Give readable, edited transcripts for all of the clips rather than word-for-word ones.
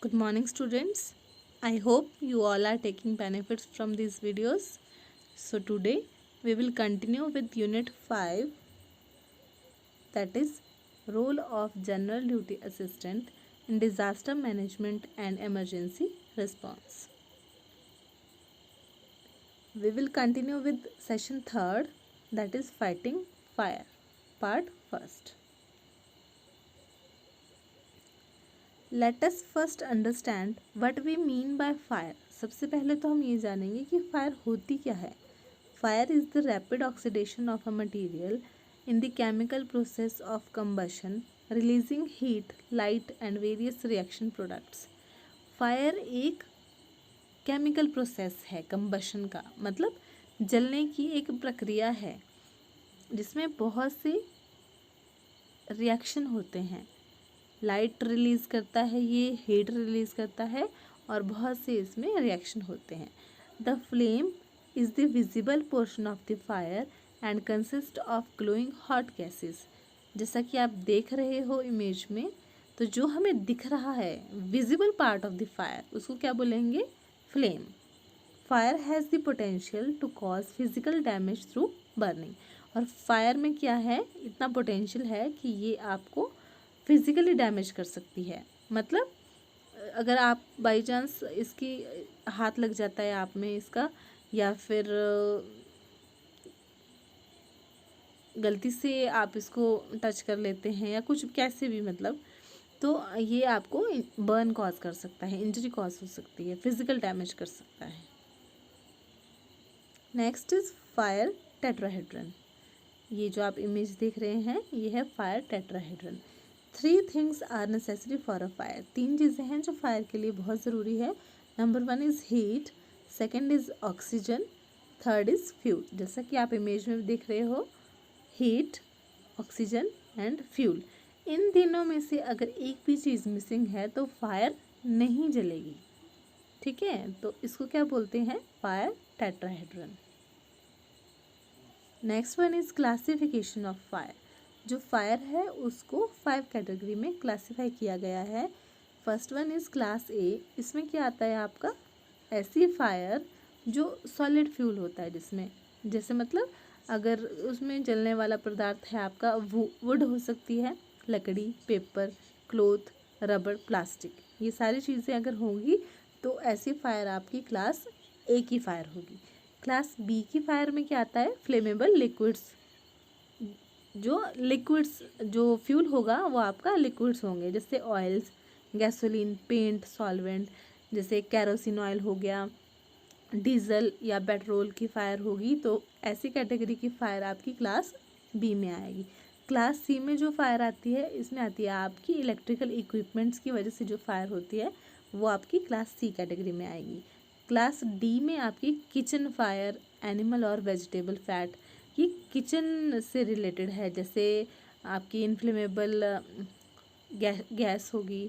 Good morning, students. I hope you all are taking benefits from these videos. So, today we will continue with Unit 5, that is, Role of General Duty Assistant in Disaster Management and Emergency Response. We will continue with Session 3rd, that is, Fighting Fire, Part 1st. Let us first understand what we mean by fire. सबसे पहले तो हम ये जानेंगे कि fire होती क्या है। Fire is the rapid oxidation of a material in the chemical process of combustion releasing heat light and various reaction products. Fire एक केमिकल प्रोसेस है कंबशन का, मतलब जलने की एक प्रक्रिया है जिसमें बहुत से रिएक्शन होते हैं। लाइट रिलीज़ करता है, ये हीट रिलीज़ करता है और बहुत से इसमें रिएक्शन होते हैं। The flame is the visible portion of the fire and consist of glowing hot gases. जैसा कि आप देख रहे हो इमेज में, तो जो हमें दिख रहा है visible part of the fire, उसको क्या बोलेंगे? Flame. Fire has the potential to cause physical damage through burning. और फायर में क्या है, इतना पोटेंशियल है कि ये आपको फिज़िकली डैमेज कर सकती है। मतलब अगर आप बाई चांस इसकी हाथ लग जाता है आप में इसका, या फिर गलती से आप इसको टच कर लेते हैं या कुछ कैसे भी, मतलब तो ये आपको बर्न कॉज कर सकता है, इंजरी कॉज हो सकती है, फिजिकल डैमेज कर सकता है। Next is fire tetrahedron. ये जो आप इमेज देख रहे हैं ये है fire tetrahedron. 3 things are necessary for a fire. 3 चीज़ें हैं जो फायर के लिए बहुत ज़रूरी है। Number 1 is heat, second is oxygen, third is fuel. जैसा कि आप इमेज में देख रहे हो, हीट, ऑक्सीजन एंड फ्यूल। इन तीनों में से अगर एक भी चीज़ मिसिंग है तो फायर नहीं जलेगी। ठीक है, तो इसको क्या बोलते हैं? Fire tetrahedron. Next one is classification of fire. जो फायर है उसको 5 कैटेगरी में क्लासीफाई किया गया है। फर्स्ट वन इज़ क्लास ए। इसमें क्या आता है आपका? ऐसी फायर जो सॉलिड फ्यूल होता है, जिसमें जैसे मतलब अगर उसमें जलने वाला पदार्थ है आपका वुड हो सकती है, लकड़ी, पेपर, क्लोथ, रबड़, प्लास्टिक, ये सारी चीज़ें अगर होंगी तो ऐसी फायर आपकी क्लास ए की फायर होगी। क्लास बी की फायर में क्या आता है? Flammable liquids. जो फ्यूल होगा वो आपका लिक्विड्स होंगे, जैसे ऑयल्स, गैसोलीन, पेंट, सॉल्वेंट, जैसे कैरोसिन ऑयल हो गया, डीजल या पेट्रोल की फायर होगी। तो ऐसी कैटेगरी की फायर आपकी क्लास बी में आएगी। क्लास सी में जो फायर आती है, इसमें आती है आपकी इलेक्ट्रिकल इक्विपमेंट्स की वजह से जो फायर होती है वो आपकी क्लास सी कैटेगरी में आएगी। क्लास डी में आपकी किचन फायर, एनिमल और वेजिटेबल फैट, ये किचन से रिलेटेड है। जैसे आपकी इनफ्लेमेबल गैस होगी,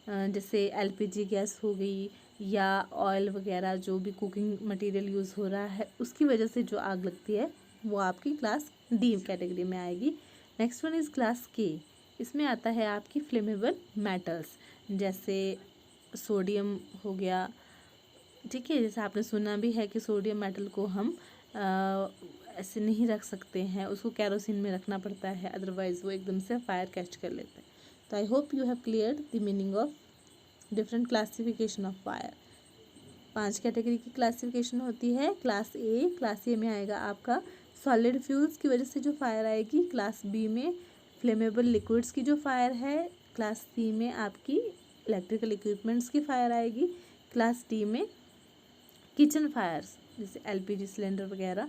जैसे एलपीजी गैस हो गई, या ऑयल वगैरह जो भी कुकिंग मटेरियल यूज़ हो रहा है उसकी वजह से जो आग लगती है वो आपकी क्लास डी कैटेगरी में आएगी। नेक्स्ट वन इज़ क्लास के। इसमें आता है आपकी फ्लेमेबल मेटल्स, जैसे सोडियम हो गया। ठीक है, जैसे आपने सुना भी है कि सोडियम मेटल को हम ऐसे नहीं रख सकते हैं, उसको कैरोसिन में रखना पड़ता है, अदरवाइज़ वो एकदम से फायर कैच कर लेते हैं। तो I hope you have cleared the meaning of different classification of fire. 5 category की क्लासिफिकेशन होती है। क्लास ए में आएगा आपका सॉलिड फ्यूल्स की वजह से जो फायर आएगी। क्लास बी में फ्लेमेबल लिक्विड्स की जो फायर है। क्लास सी में आपकी इलेक्ट्रिकल इक्विपमेंट्स की फायर आएगी। क्लास डी में किचन फायर्स, जैसे एलपीजी सिलेंडर वगैरह।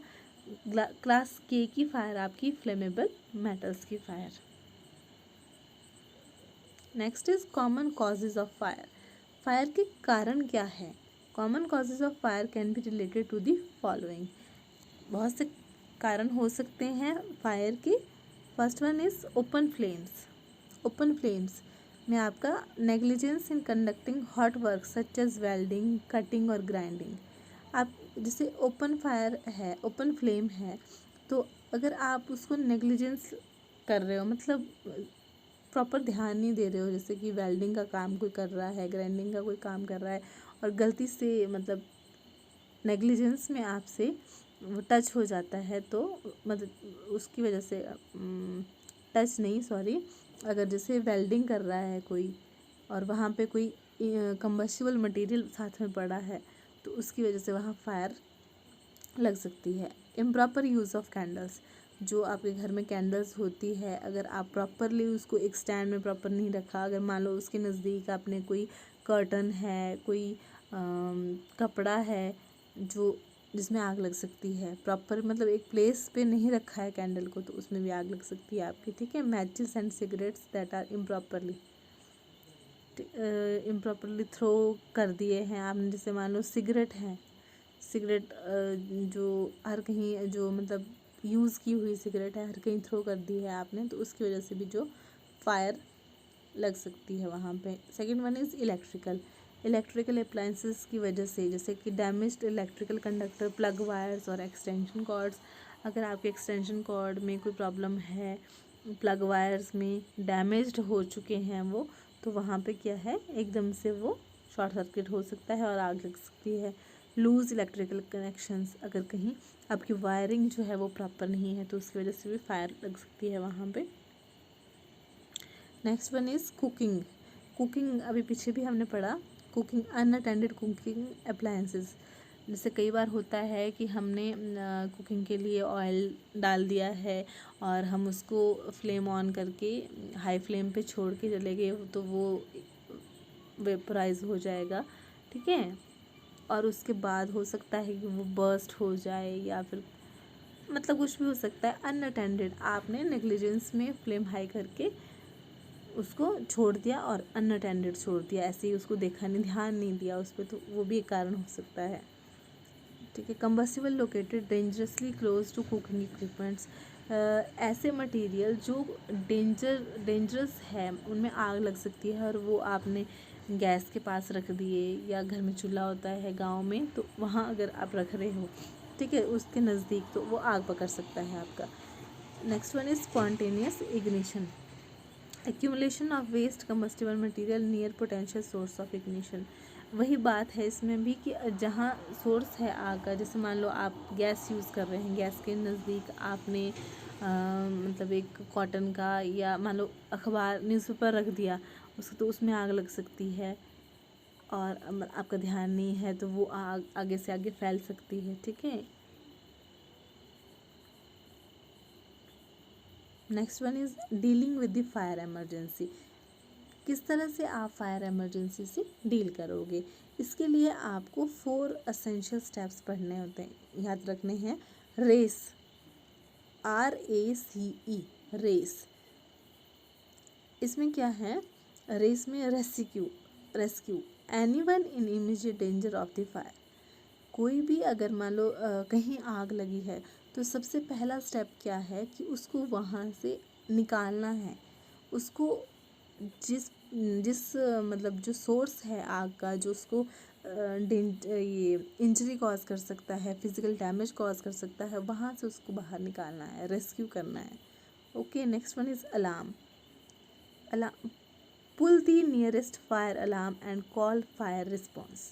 क्लास के की फायर आपकी फ्लेमेबल मेटल्स की fire. Next is common causes of fire. Fire के कारण क्या है? Common causes of fire can be related to the following. बहुत से कारण हो सकते हैं फायर के। First one is open flames. Open flames में आपका negligence in conducting hot work such as welding, cutting और ग्राइंडिंग। आप जैसे ओपन फायर है, ओपन फ्लेम है, तो अगर आप उसको नेग्लिजेंस कर रहे हो, मतलब प्रॉपर ध्यान नहीं दे रहे हो, जैसे कि वेल्डिंग का काम कोई कर रहा है, ग्राइंडिंग का कोई काम कर रहा है और गलती से मतलब नेग्लिजेंस में आपसे वो टच हो जाता है, तो मतलब उसकी वजह से टच नहीं सॉरी, अगर जैसे वेल्डिंग कर रहा है कोई और वहाँ पे कोई कंबस्टिबल मटेरियल साथ में पड़ा है, तो उसकी वजह से वहाँ फायर लग सकती है। इम्प्रॉपर यूज़ ऑफ कैंडल्स, जो आपके घर में कैंडल्स होती है, अगर आप प्रॉपरली उसको एक स्टैंड में प्रॉपर नहीं रखा, अगर मान लो उसके नज़दीक आपने कोई कर्टन है, कोई कपड़ा है जो जिसमें आग लग सकती है, प्रॉपर मतलब एक प्लेस पे नहीं रखा है कैंडल को, तो उसमें भी आग लग सकती है आपकी, ठीक है। Matches and cigarettes that are improperly throw कर दिए हैं आपने, जैसे मान लो सिगरेट है, सिगरेट जो हर कहीं जो मतलब यूज़ की हुई सिगरेट है हर कहीं थ्रो कर दी है आपने, तो उसकी वजह से भी जो फायर लग सकती है वहाँ पे। Second one is electrical appliances की वजह से, जैसे कि damaged electrical conductor, plug wires और एक्सटेंशन कॉर्ड्स। अगर आपके एक्सटेंशन कॉर्ड में कोई प्रॉब्लम है, प्लग वायर्स में डैमेज्ड हो चुके हैं वो, तो वहाँ पे क्या है एकदम से वो शॉर्ट सर्किट हो सकता है और आग लग सकती है। लूज़ इलेक्ट्रिकल कनेक्शंस, अगर कहीं आपकी वायरिंग जो है वो प्रॉपर नहीं है तो उसकी वजह से भी फायर लग सकती है वहाँ पे। नेक्स्ट वन इज़ कुकिंग अभी पीछे भी हमने पढ़ा, कुकिंग अनअटेंडेड कुकिंग अप्लायंसेस। जैसे कई बार होता है कि हमने कुकिंग के लिए ऑयल डाल दिया है और हम उसको फ्लेम ऑन करके हाई फ्लेम पे छोड़ के चले गए, तो वो वेपराइज हो जाएगा, ठीक है। और उसके बाद हो सकता है कि वो बर्स्ट हो जाए या फिर मतलब कुछ भी हो सकता है। अनअटेंडेड, आपने नेग्लिजेंस में फ्लेम हाई करके उसको छोड़ दिया और अनअटेंडेड छोड़ दिया, ऐसे ही उसको देखा नहीं, ध्यान नहीं दिया उस पर, तो वो भी एक कारण हो सकता है, ठीक है। Combustible located dangerously close to cooking equipments, ऐसे मटेरियल जो डेंजरस है उनमें आग लग सकती है और वो आपने गैस के पास रख दिए, या घर में चूल्हा होता है गांव में, तो वहाँ अगर आप रख रहे हो, ठीक है, उसके नज़दीक, तो वो आग पकड़ सकता है आपका। Next one is spontaneous ignition, accumulation of waste combustible material near potential source of ignition. वही बात है इसमें भी कि जहाँ सोर्स है आग का, जैसे मान लो आप गैस यूज़ कर रहे हैं, गैस के नज़दीक आपने मतलब एक कॉटन का या मान लो अखबार न्यूज़पेपर रख दिया उसको, तो उसमें आग लग सकती है और आपका ध्यान नहीं है तो वो आग आगे से आगे फैल सकती है, ठीक है। Next one is dealing with the fire emergency, किस तरह से आप फायर इमरजेंसी से डील करोगे। इसके लिए आपको 4 एसेंशियल स्टेप्स पढ़ने होते हैं, याद रखने हैं। रेस, RACE, रेस, इसमें क्या है, रेस में rescue anyone in immediate danger of the fire. कोई भी अगर मान लो कहीं आग लगी है, तो सबसे पहला स्टेप क्या है कि उसको वहाँ से निकालना है। उसको जिस जिस मतलब जो सोर्स है आग का, जो उसको ये इंजरी कॉज कर सकता है, फिजिकल डैमेज कॉज कर सकता है, वहाँ से उसको बाहर निकालना है, रेस्क्यू करना है, okay. Next one is alarm, pull the nearest fire alarm and call fire response.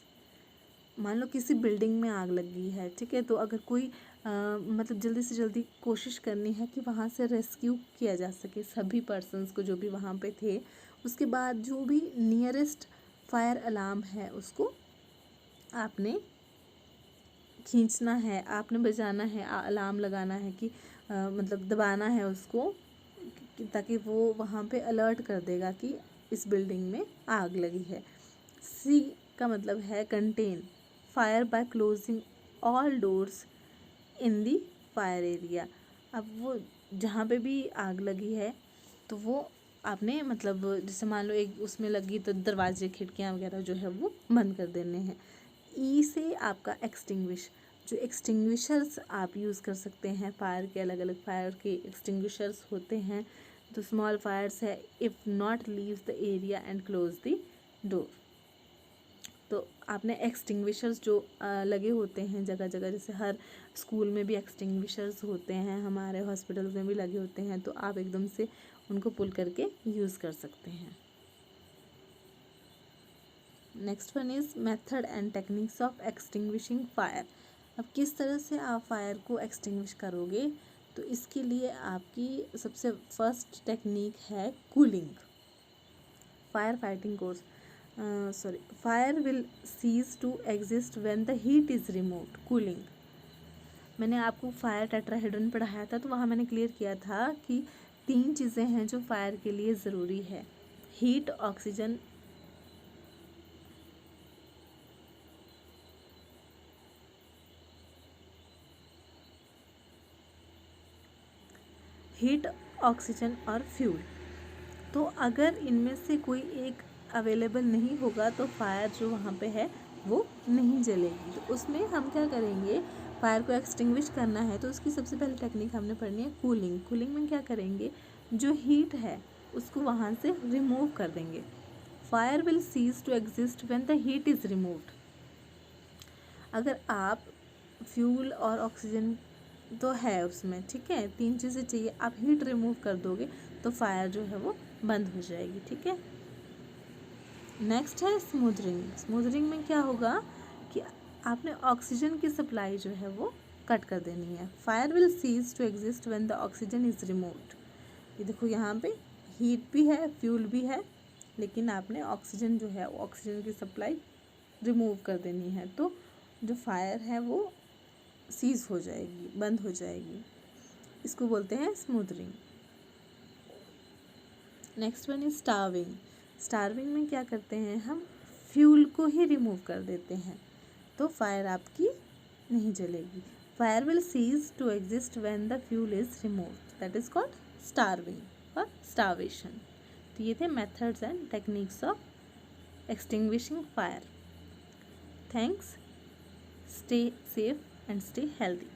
मान लो किसी बिल्डिंग में आग लगी है, ठीक है, तो अगर कोई मतलब जल्दी से जल्दी कोशिश करनी है कि वहाँ से रेस्क्यू किया जा सके सभी पर्सन्स को जो भी वहाँ पे थे, उसके बाद जो भी नियरेस्ट फायर अलार्म है उसको आपने खींचना है, आपने बजाना है, अलार्म लगाना है कि मतलब दबाना है उसको, ताकि वो वहाँ पे अलर्ट कर देगा कि इस बिल्डिंग में आग लगी है। सी का मतलब है contain fire by closing all doors in the fire area. अब वो जहाँ पे भी आग लगी है तो वो आपने मतलब जैसे मान लो एक उसमें लगी तो दरवाजे खिड़कियाँ वगैरह जो है वो बंद कर देने हैं। ई से आपका एक्सटिंग्विश, जो एक्सटिंग्विशर्स आप यूज़ कर सकते हैं, फायर के अलग अलग फायर के एक्सटिंग्विशर्स होते हैं, तो स्मॉल फायर्स है। If not leave the area and close the door. तो आपने एक्सटिंग्विशर्स जो लगे होते हैं जगह जगह, जैसे हर स्कूल में भी एक्सटिंग्विशर्स होते हैं, हमारे हॉस्पिटल्स में भी लगे होते हैं, तो आप एकदम से उनको पुल करके यूज़ कर सकते हैं। Next one is method and techniques of extinguishing fire. अब किस तरह से आप फायर को एक्सटिंग्विश करोगे, तो इसके लिए आपकी सबसे फर्स्ट टेक्निक है cooling. Fire fighting course fire will cease to exist when the heat is removed. Cooling, मैंने आपको फायर टेट्राहेड्रन पढ़ाया था, तो वहाँ मैंने क्लियर किया था कि 3 चीज़ें हैं जो फायर के लिए ज़रूरी है, हीट, ऑक्सीजन, हीट, ऑक्सीजन और फ्यूल। तो अगर इनमें से कोई एक अवेलेबल नहीं होगा तो फायर जो वहाँ पे है वो नहीं जलेगी। तो उसमें हम क्या करेंगे, फायर को एक्सटिंग्विश करना है तो उसकी सबसे पहले टेक्निक हमने पढ़नी है कूलिंग। कूलिंग में क्या करेंगे, जो हीट है उसको वहाँ से रिमूव कर देंगे। Fire will cease to exist when the heat is removed. अगर आप फ्यूल और ऑक्सीजन तो है उसमें, ठीक है, 3 चीज़ें चाहिए, आप हीट रिमूव कर दोगे तो फायर जो है वो बंद हो जाएगी, ठीक है। नेक्स्ट है स्मूदरिंग। स्मूदरिंग में क्या होगा कि आपने ऑक्सीजन की सप्लाई जो है वो कट कर देनी है। Fire will cease to exist when the oxygen is removed. ये देखो यहाँ पे हीट भी है, फ्यूल भी है, लेकिन आपने ऑक्सीजन जो है ऑक्सीजन की सप्लाई रिमूव कर देनी है, तो जो फायर है वो सीज हो जाएगी, बंद हो जाएगी। इसको बोलते हैं smothering. Next one is starving. Starving में क्या करते हैं, हम फ्यूल को ही रिमूव कर देते हैं, तो फायर आपकी नहीं जलेगी। Fire will cease to exist when the fuel is removed, that is called starving और स्टार्वेशन। तो ये थे methods and techniques of extinguishing fire. Thanks, stay safe and stay healthy.